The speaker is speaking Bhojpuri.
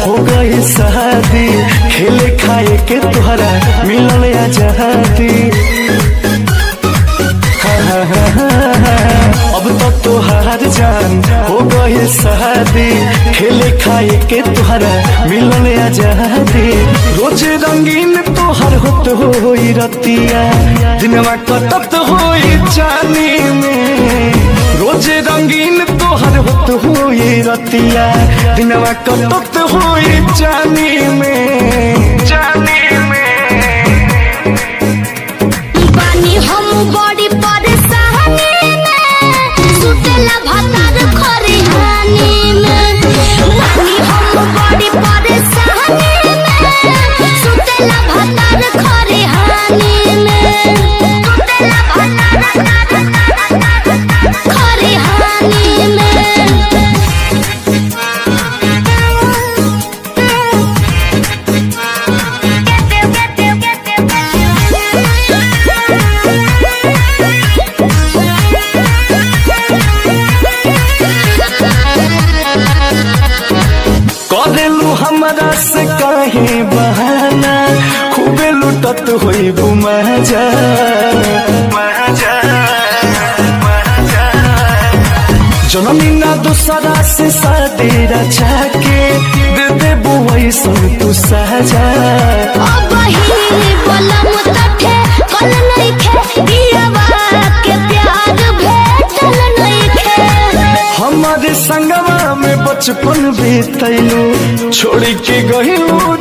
हो गई शादी, खेले खाए के तुहरा मिलल आजादी। अब तो तुहार जान हो गई शादी, खेले खाए के तुहरा मिलल आजादी। रोज रंगीन तोहर होत होई रतिया, दिनवा कटत होई जानी में। रोज रंगीन तोहर होत होई रतिया, दिनवा कटत होई जानी में, जानी में। बानी हम बड़ी परेशानी में, सुतेला भतार खरिहानी में। बानी हम बड़ी परेशानी में, सुतेला भतार खरिहानी में। सुतेला भतार खरिहानी में। करेलू हमरा से काहे बहाना, खूबे लुटत होई बुमाजा। जननी ना दूसरा से शादी रचा के दे दे बुआई सब तू साजा। अब ही बलम तठे कल नइखे, दियावा के प्यार भेटल नइखे। हमारे संगवा में बचपन बीतैलू, छोड़ी के गहिलू